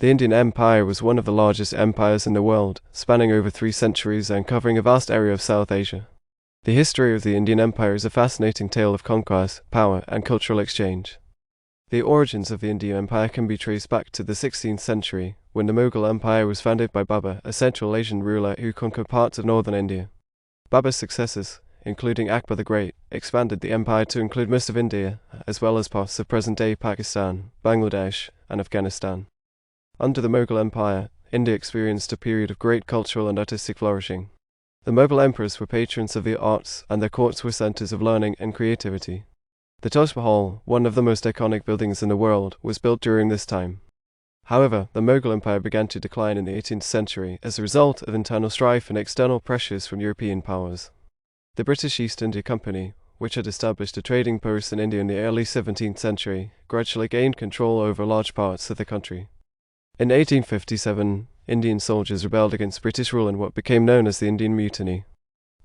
The Indian Empire was one of the largest empires in the world, spanning over 3 centuries and covering a vast area of South Asia. The history of the Indian Empire is a fascinating tale of conquest, power, and cultural exchange. The origins of the Indian Empire can be traced back to the 16th century, when the Mughal Empire was founded by Babur, a Central Asian ruler who conquered parts of northern India. Babur's successors, including Akbar the Great, expanded the empire to include most of India, as well as parts of present-day Pakistan, Bangladesh, and Afghanistan. Under the Mughal Empire, India experienced a period of great cultural and artistic flourishing. The Mughal emperors were patrons of the arts, and their courts were centers of learning and creativity. The Taj Mahal, one of the most iconic buildings in the world, was built during this time. However, the Mughal Empire began to decline in the 18th century as a result of internal strife and external pressures from European powers. The British East India Company, which had established a trading post in India in the early 17th century, gradually gained control over large parts of the country. In 1857, Indian soldiers rebelled against British rule in what became known as the Indian Mutiny.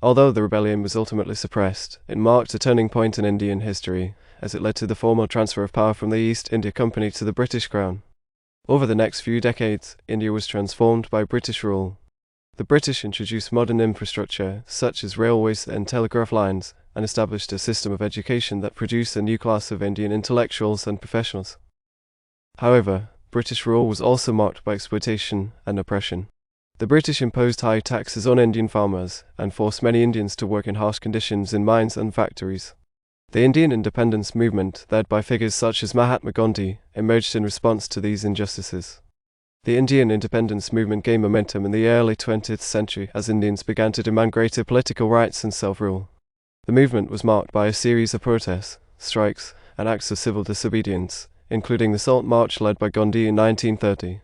Although the rebellion was ultimately suppressed, it marked a turning point in Indian history, as it led to the formal transfer of power from the East India Company to the British Crown. Over the next few decades, India was transformed by British rule. The British introduced modern infrastructure, such as railways and telegraph lines, and established a system of education that produced a new class of Indian intellectuals and professionals. However, British rule was also marked by exploitation and oppression. The British imposed high taxes on Indian farmers, and forced many Indians to work in harsh conditions in mines and factories. The Indian independence movement, led by figures such as Mahatma Gandhi, emerged in response to these injustices. The Indian independence movement gained momentum in the early 20th century as Indians began to demand greater political rights and self-rule. The movement was marked by a series of protests, strikes, and acts of civil disobedience, including the Salt March led by Gandhi in 1930.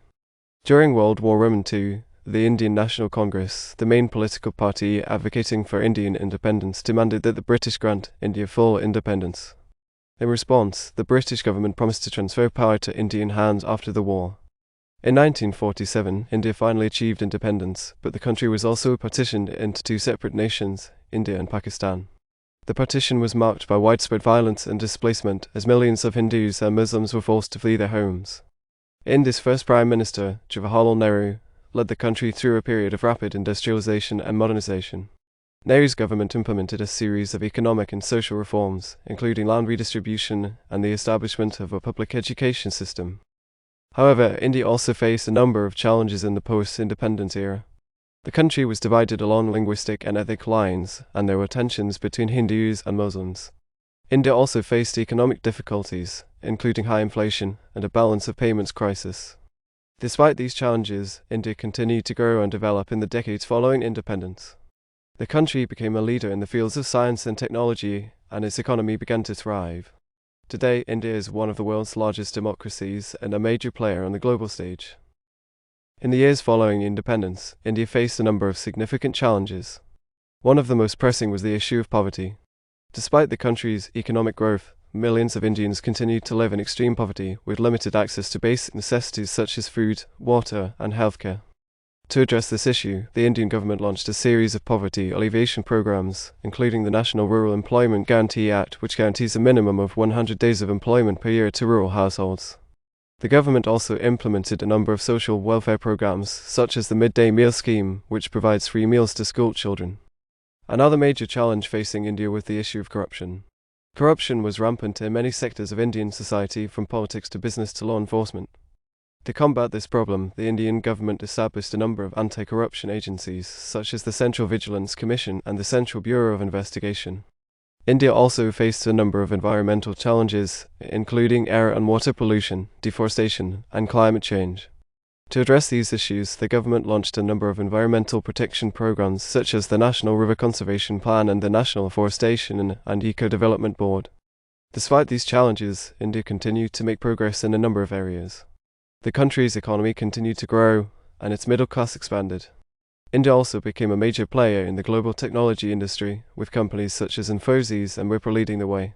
During World War II, the Indian National Congress, the main political party advocating for Indian independence, demanded that the British grant India full independence. In response, the British government promised to transfer power to Indian hands after the war. In 1947, India finally achieved independence, but the country was also partitioned into 2 separate nations, India and Pakistan. The partition was marked by widespread violence and displacement, as millions of Hindus and Muslims were forced to flee their homes. India's first Prime Minister, Jawaharlal Nehru, led the country through a period of rapid industrialization and modernization. Nehru's government implemented a series of economic and social reforms, including land redistribution and the establishment of a public education system. However, India also faced a number of challenges in the post-independence era. The country was divided along linguistic and ethnic lines, and there were tensions between Hindus and Muslims. India also faced economic difficulties, including high inflation and a balance of payments crisis. Despite these challenges, India continued to grow and develop in the decades following independence. The country became a leader in the fields of science and technology, and its economy began to thrive. Today, India is one of the world's largest democracies and a major player on the global stage. In the years following independence, India faced a number of significant challenges. One of the most pressing was the issue of poverty. Despite the country's economic growth, millions of Indians continued to live in extreme poverty with limited access to basic necessities such as food, water, and healthcare. To address this issue, the Indian government launched a series of poverty alleviation programs, including the National Rural Employment Guarantee Act, which guarantees a minimum of 100 days of employment per year to rural households. The government also implemented a number of social welfare programs, such as the midday meal scheme, which provides free meals to school children. Another major challenge facing India was the issue of corruption. Corruption was rampant in many sectors of Indian society, from politics to business to law enforcement. To combat this problem, the Indian government established a number of anti-corruption agencies, such as the Central Vigilance Commission and the Central Bureau of Investigation. India also faced a number of environmental challenges, including air and water pollution, deforestation, and climate change. To address these issues, the government launched a number of environmental protection programs such as the National River Conservation Plan and the National Afforestation and Eco-Development Board. Despite these challenges, India continued to make progress in a number of areas. The country's economy continued to grow, and its middle class expanded. India also became a major player in the global technology industry, with companies such as Infosys and Wipro leading the way.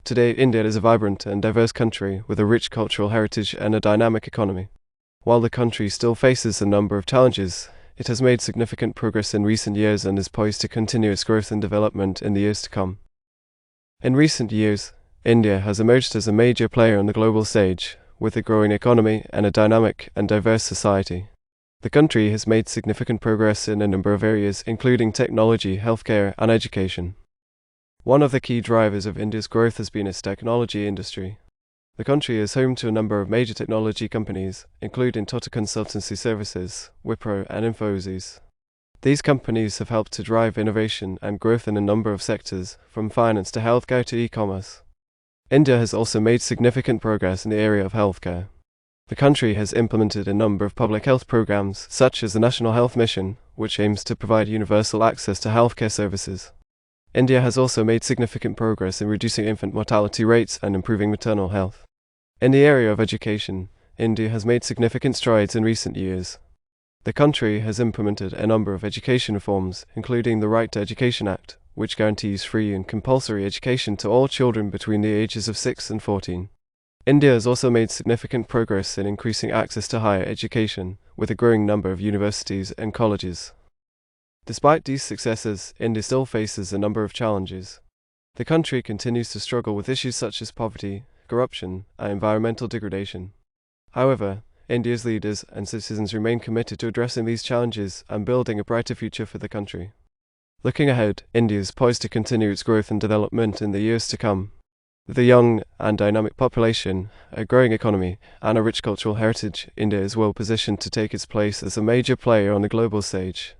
Today, India is a vibrant and diverse country with a rich cultural heritage and a dynamic economy. While the country still faces a number of challenges, it has made significant progress in recent years and is poised to continue its growth and development in the years to come. In recent years, India has emerged as a major player on the global stage, with a growing economy and a dynamic and diverse society. The country has made significant progress in a number of areas, including technology, healthcare, and education. One of the key drivers of India's growth has been its technology industry. The country is home to a number of major technology companies, including Tata Consultancy Services, Wipro, and Infosys. These companies have helped to drive innovation and growth in a number of sectors, from finance to healthcare to e-commerce. India has also made significant progress in the area of healthcare. The country has implemented a number of public health programs, such as the National Health Mission, which aims to provide universal access to healthcare services. India has also made significant progress in reducing infant mortality rates and improving maternal health. In the area of education, India has made significant strides in recent years. The country has implemented a number of education reforms, including the Right to Education Act, which guarantees free and compulsory education to all children between the ages of 6 and 14. India has also made significant progress in increasing access to higher education, with a growing number of universities and colleges. Despite these successes, India still faces a number of challenges. The country continues to struggle with issues such as poverty, corruption, and environmental degradation. However, India's leaders and citizens remain committed to addressing these challenges and building a brighter future for the country. Looking ahead, India is poised to continue its growth and development in the years to come. With a young and dynamic population, a growing economy, and a rich cultural heritage, India is well positioned to take its place as a major player on the global stage.